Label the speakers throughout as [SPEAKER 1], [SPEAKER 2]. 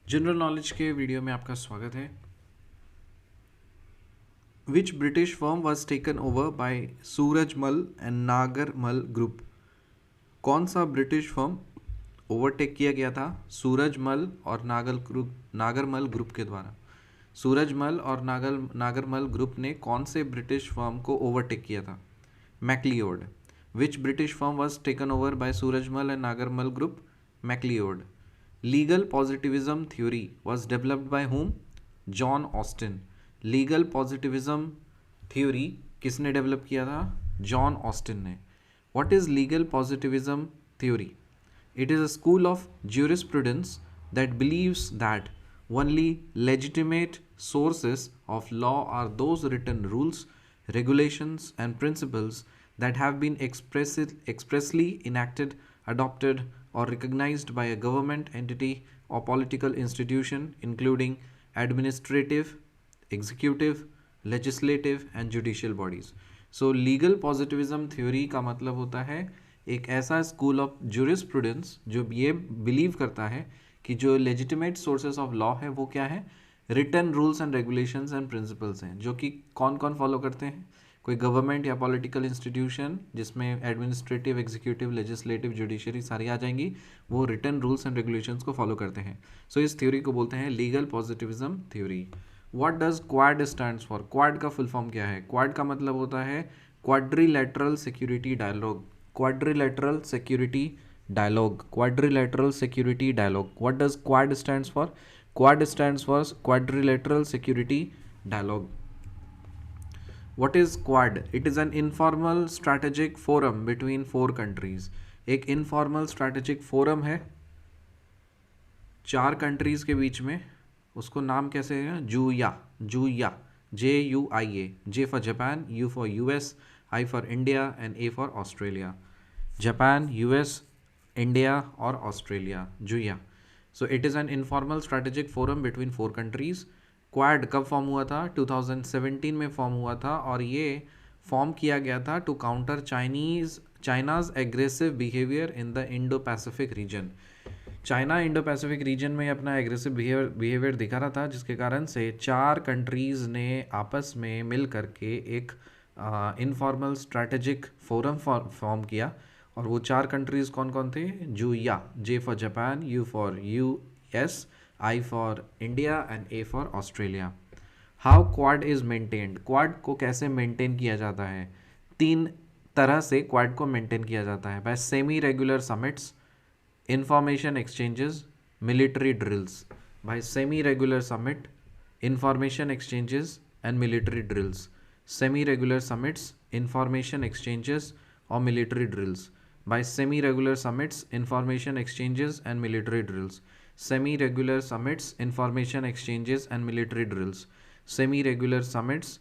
[SPEAKER 1] General knowledge के video में आपका स्वागत है। विच British firm was taken over by Surajmal and Nagarmal group? कौन सा ब्रिटिश फर्म ओवरटेक किया गया था सूरजमल और नागरमल ग्रुप के द्वारा? सूरजमल और नागरमल ग्रुप ने कौन से ब्रिटिश फर्म को ओवरटेक किया था? McLeod. Which British firm was taken over by Surajmal and Nagarmal group? McLeod. Legal positivism theory was developed by whom? John Austin. Legal positivism theory किसने डेवलप किया था? जॉन ऑस्टिन ने। What is legal positivism theory? It is a school of jurisprudence that believes that only legitimate sources of law are those written rules, regulations, and principles that have been expressly enacted, adopted, or recognized by a government entity or political institution, including administrative, executive, legislative, and judicial bodies. So, legal positivism theory का मतलब होता है एक ऐसा school of jurisprudence जो ये believe करता है कि जो लेजिटिमेट सोर्सेस ऑफ लॉ है वो क्या है? Written rules and regulations and principles हैं, जो कि कौन कौन फॉलो करते हैं? कोई गवर्नमेंट या पॉलिटिकल इंस्टीट्यूशन जिसमें एडमिनिस्ट्रेटिव, एग्जीक्यूटिव, लेजिस्लेटिव, जुडिशरी सारी आ जाएंगी, वो रिटन रूल्स एंड रेगुलेशंस को फॉलो करते हैं। सो इस थ्योरी को बोलते हैं legal positivism theory. What does Quad stands for? Quad का फुल फॉर्म क्या है? क्वाड का मतलब होता है quadrilateral security dialogue. Quadrilateral security dialogue. Quadrilateral security dialogue. What does quad stands for? Quad stands for quadrilateral security dialogue. What is quad? It is an informal strategic forum between four countries. एक informal strategic forum है चार countries के बीच में। उसको नाम कैसे है? जूया JUIA। J for Japan, U for US, I for India and A for Australia. Japan, US, India और Australia, जुया। So it is an informal strategic forum between four countries. Quad कब फॉर्म हुआ था? 2017 में फॉर्म हुआ था और ये form किया गया था to counter China's aggressive behaviour in the Indo Pacific region. China Indo Pacific region में अपना एग्रेसिव बिहेवियर दिखा रहा था, जिसके कारण से चार कंट्रीज़ ने आपस में मिल करके एक इनफॉर्मल स्ट्रैटेजिक फोरम फॉर्म किया। और वो चार कंट्रीज़ कौन कौन थे? जूया, J for Japan, U for US, I for India and A for Australia. How quad is maintained? Quad को कैसे मेंटेन किया जाता है? तीन तरह से क्वाड को मेंटेन किया जाता है, by semi regular summits, information exchanges, military drills. By semi-regular summit, information exchanges and military drills. Semi-regular summits, information exchanges or military drills. By semi-regular summits, information exchanges and military drills. Semi-regular summits, information exchanges and military drills. Semi-regular summits,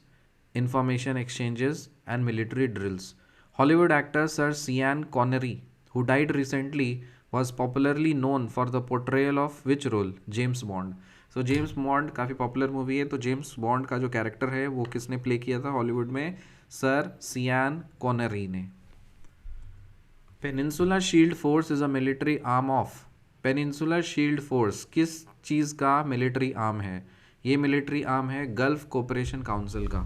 [SPEAKER 1] information exchanges and military drills. Hollywood actor Sir Sean Connery, who died recently, was popularly known for the portrayal of which role? James bond. So James bond काफ़ी popular movie है, तो James bond का जो character है वो किसने play किया था हॉलीवुड में? सर सियान कॉनरी ने। Peninsula shield force is a military arm of? Peninsula shield force किस चीज़ का मिलिट्री आर्म है? ये मिलिट्री आर्म है गल्फ कोऑपरेशन काउंसिल का।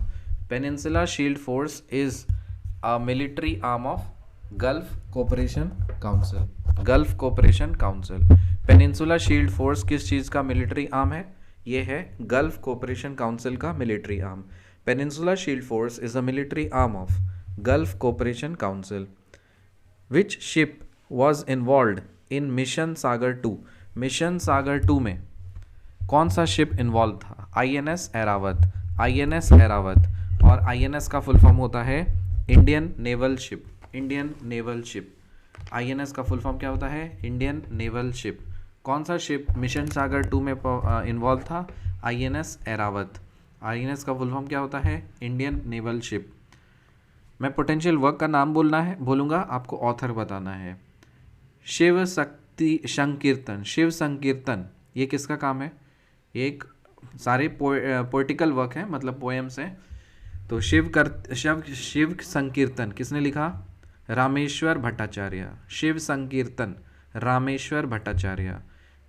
[SPEAKER 1] Peninsula shield force is a military arm of gulf cooperation council. Gulf cooperation council. Peninsula shield force किस चीज़ का military arm है? ये है गल्फ कोऑपरेशन काउंसिल का military arm. Peninsula shield force is a military arm of gulf cooperation council. Which ship was involve in mission Sagar 2? Mission Sagar 2 में कौन सा ship involve था? INS ऐरावत। INS ऐरावत। और INS का फुल फॉर्म होता है Indian naval ship. Indian naval ship. INS का full form क्या होता है? Indian naval ship. कौन सा शिप मिशन सागर 2 में इन्वॉल्व था? INS ऐरावत। INS का फुल फॉर्म क्या होता है? Indian naval ship. मैं पोटेंशियल वर्क का नाम बोलूँगा, आपको ऑथर बताना है। शिव शक्ति संकीर्तन। शिव संकीर्तन ये किसका काम है? एक सारे पोइटिकल वर्क हैं, मतलब पोएम्स हैं। तो शिव संकीर्तन किसने लिखा? रामेश्वर भट्टाचार्य। शिव संकीर्तन रामेश्वर भट्टाचार्य।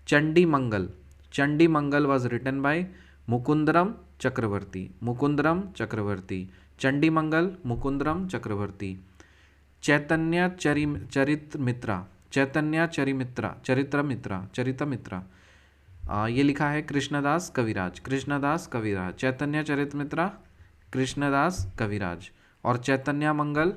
[SPEAKER 1] चंडी मंगल चंडी मंगल वॉज रिटन बाय मुकुंदरम चक्रवर्ती, मुकुंदरम चक्रवर्ती, चंडी मंगल, मुकुंदरम चक्रवर्ती। चैतन्य चरितमित्रा, चैतन्य चरितमित्रा ये लिखा है कृष्णदास कविराज, कृष्णदास कविराज। चैतन्य चरितमित्रा कृष्णदास कविराज। और चैतन्य मंगल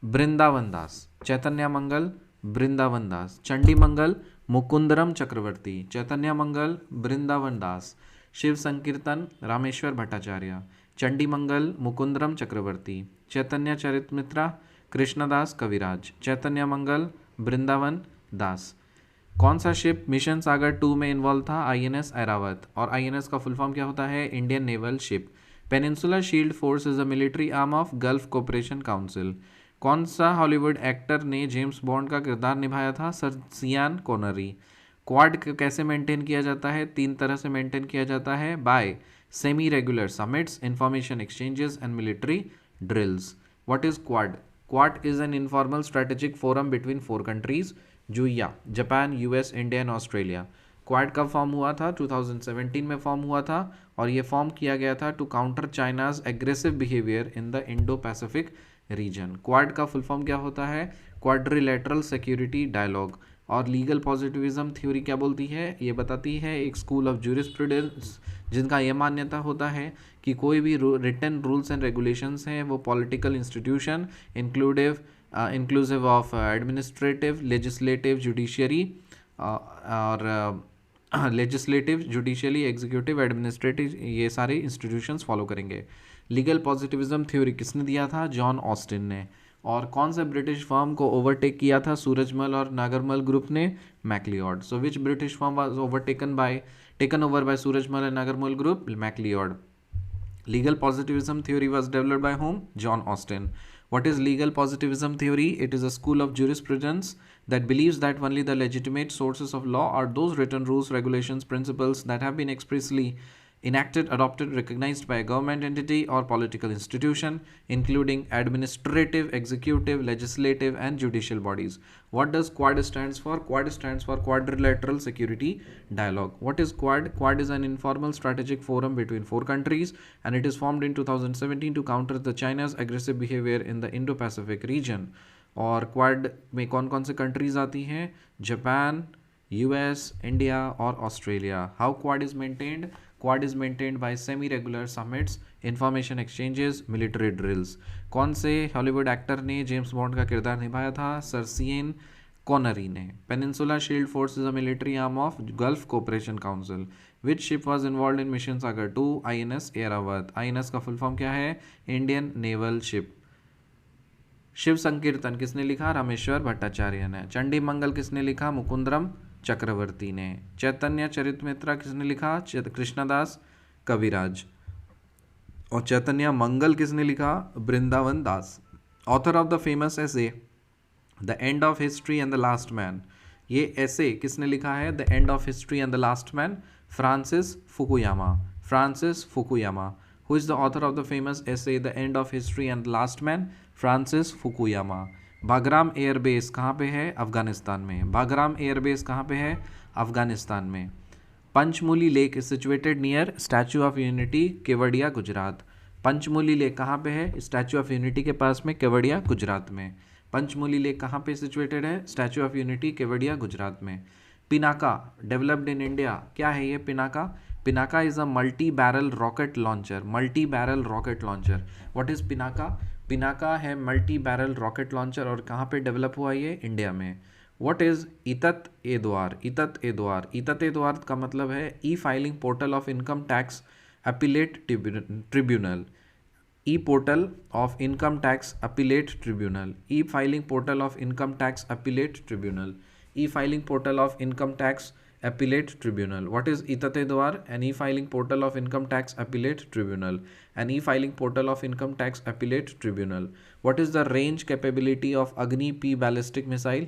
[SPEAKER 1] वृंदावन दास, चैतन्य मंगल वृंदावन दास। चंडी मंगल मुकुंदरम चक्रवर्ती, चैतन्य मंगल वृंदावन दास। शिव संकीर्तन रामेश्वर भट्टाचार्य, चंडी मंगल मुकुंदरम चक्रवर्ती। चैतन्य चरितमित्रा कृष्णदास कविराज, चैतन्य मंगल वृंदावन दास। कौन सा शिप मिशन सागर 2 में इन्वॉल्व था? आईएनएस ऐरावत। और आईएनएस का फुल फॉर्म क्या होता है? Indian naval ship. Peninsula shield force is a military arm of gulf cooperation council. कौन सा हॉलीवुड एक्टर ने जेम्स बॉन्ड का किरदार निभाया था? सर सियान कॉनरी। क्वाड कैसे मेंटेन किया जाता है? 3 तरह से मेंटेन किया जाता है, by semi regular summits, information exchanges and military drills. What is Quad? Quad is an informal strategic forum between 4 countries, जुया, Japan, US, India and Australia. Quad कब फॉर्म हुआ था? 2017 में फॉर्म हुआ था और ये फॉर्म किया गया था to counter China's aggressive behaviour in the Indo Pacific region. Quad का फुल फॉर्म क्या होता है? Quadrilateral security dialogue. और लीगल पॉजिटिविज्म थ्योरी क्या बोलती है? ये बताती है एक स्कूल ऑफ ज्यूरिस्प्रूडेंस जिनका यह मान्यता होता है कि कोई भी रिटन रूल्स एंड रेगुलेशंस हैं वो political institution inclusive of administrative, legislative, judiciary और लेजिस्लेटिव, जुडिशियली, एग्जीक्यूटिव, एडमिनिस्ट्रेटिव, ये सारे इंस्टीट्यूशंस फॉलो करेंगे। लीगल पॉजिटिविज्म थ्योरी किसने दिया था? जॉन ऑस्टिन ने। और कौन सा ब्रिटिश फर्म को ओवरटेक किया था सूरजमल और नागरमल ग्रुप ने? McLeod. So which British firm was taken over by Surajmal and Nagarmal group? McLeod. Legal positivism theory was developed by whom? John Austin. What is legal positivism theory? It is a school of jurisprudence that believes that only the legitimate sources of law are those written rules, regulations, principles that have been expressly enacted, adopted, recognized by a government entity or political institution, including administrative, executive, legislative, and judicial bodies. What does QUAD stands for? QUAD stands for Quadrilateral Security Dialogue. What is QUAD? QUAD is an informal strategic forum between 4 countries, and it is formed in 2017 to counter the China's aggressive behavior in the Indo-Pacific region. और quad में कौन कौन से countries आती हैं? Japan, US, India और Australia. How quad is maintained? Quad is maintained by semi regular summits, information exchanges, military drills. कौन से हॉलीवुड एक्टर ने जेम्स बॉन्ड का किरदार निभाया था? सर सियान कॉनरी ने। Peninsula shield force is a military arm of gulf cooperation council. Which ship was involve in mission Sagar 2? INS Airavat. INS का फुल फॉर्म क्या है? Indian naval ship. शिव संकीर्तन किसने लिखा? रामेश्वर भट्टाचार्य ने। चंडी मंगल किसने लिखा? मुकुंदरम चक्रवर्ती ने। चैतन्य चरितमित्रा किसने लिखा? कृष्णदास कविराज। और चैतन्य मंगल किसने लिखा? Vrindavan Das. Author of the famous essay the end of history and the last man, ये एसे किसने लिखा है? The end of history and the last man, Francis Fukuyama. Francis Fukuyama. Who is the author of the famous essay the end of history and the last man? Francis Fukuyama. Bagram airbase कहाँ पे है? अफगानिस्तान में। Bagram airbase कहाँ पे है? अफगानिस्तान में। Panchmuli lake is situated near Statue of Unity, Kevadia, Gujarat. Panchmuli lake कहाँ पे है? स्टैचू ऑफ यूनिटी के पास में, केवड़िया, गुजरात में। पंचमूली लेक कहाँ पे सिचुएटेड है? Statue of Unity, Kevadia, Gujarat में। पिनाका डेवलप्ड इन इंडिया, क्या है ये Pinaka? Pinaka is a multi barrel rocket launcher. Multi barrel rocket launcher. What is Pinaka? Pinaka है मल्टी बैरल रॉकेट लॉन्चर। और कहाँ पे डेवलप हुआ ये? इंडिया में। व्हाट इज इतत ए द्वार? इतत ए द्वार, इतत ए द्वार का मतलब है ई filing portal of income tax appellate tribunal. E portal of income tax appellate tribunal. E filing portal of income tax appellate tribunal. E filing portal of income tax appellate tribunal. What is Itate Dwar? An e-filing portal of income tax appellate tribunal. An e-filing portal of income tax appellate tribunal. What is the range capability of Agni P ballistic missile?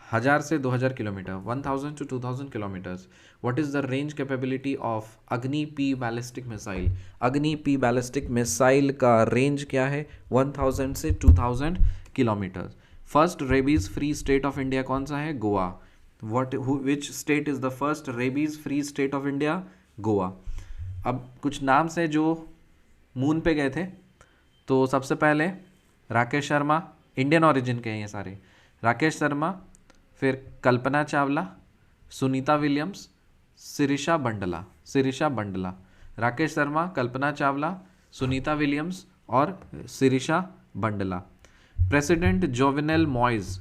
[SPEAKER 1] 1000 से 2000 kilometre, 1000 to 2000 kilometres. What is the range capability of Agni P ballistic missile? Agni P ballistic missile का range क्या है? 1000 से 2000 kilometre. First rabies free state of India कौन सा है? Goa. Which state is the first rabies free state of India? Goa. अब कुछ नाम से जो मून पे गए थे, तो सबसे पहले राकेश शर्मा, इंडियन ओरिजिन के हैं ये सारे, राकेश शर्मा, फिर कल्पना चावला, सुनीता विलियम्स, सिरिशा बंडला। राकेश शर्मा, कल्पना चावला, सुनीता विलियम्स और Sirisha Bandla. President Jovenel Moise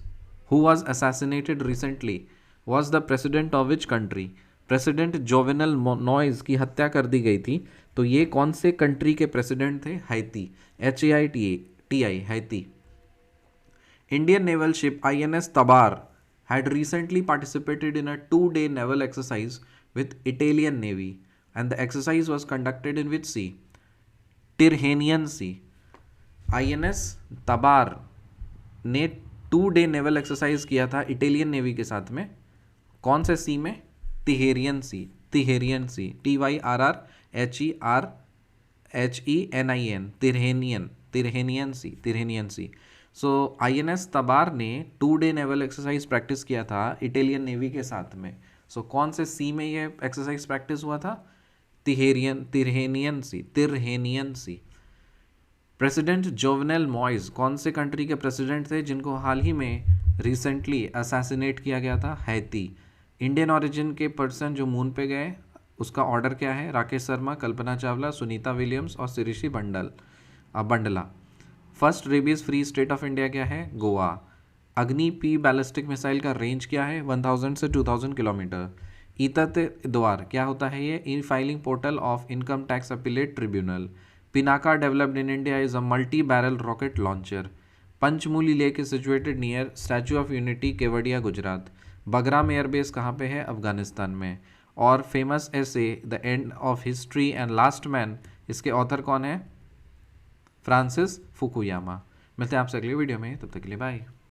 [SPEAKER 1] who was assassinated recently was the president of which country? President Jovenel Moise की हत्या कर दी गई थी, तो ये कौन से कंट्री के प्रेसिडेंट थे? Haiti, HAITI, Haiti. Indian naval ship INS Tabar had recently participated in a 2-day naval exercise with Italian Navy, and the exercise was conducted in which sea? Tyrrhenian Sea. INS Tabar ने 2-day naval exercise किया था Italian navy के साथ में, कौन से सी में? तिहेरियन सी, TYRRHERENIAN, तिरहेनियन सी। सो INS तबार ने 2-day नेवल एक्सरसाइज प्रैक्टिस किया था इटालियन नेवी के साथ में। सो कौन से सी में ये एक्सरसाइज प्रैक्टिस हुआ था? तिरहेनियन सी। प्रेसिडेंट जोवेनेल मॉइज कौन से कंट्री के प्रेसिडेंट थे जिनको हाल ही में रिसेंटली असैसिनेट किया गया था? हैती। इंडियन ओरिजिन के पर्सन जो मून पे गए, उसका ऑर्डर क्या है? राकेश शर्मा, कल्पना चावला, सुनीता विलियम्स और Sirisha Bandla. First rabies free state of India क्या है? Goa. Agni P ballistic missile का रेंज क्या है? 1000 से 2000 किलोमीटर। ईतत द्वार क्या होता है? ये e filing portal of income tax appellate tribunal. Pinaka developed in India is a multi barrel rocket launcher. Panchmuli lake is situated near Statue of Unity, Kevadia, Gujarat. Bagram airbase कहाँ पे है? अफगानिस्तान में। और famous essay the end of history and last man, इसके author कौन है? Francis Fukuyama. मिलते हैं आपसे अगली वीडियो में, तब तक के लिए बाय।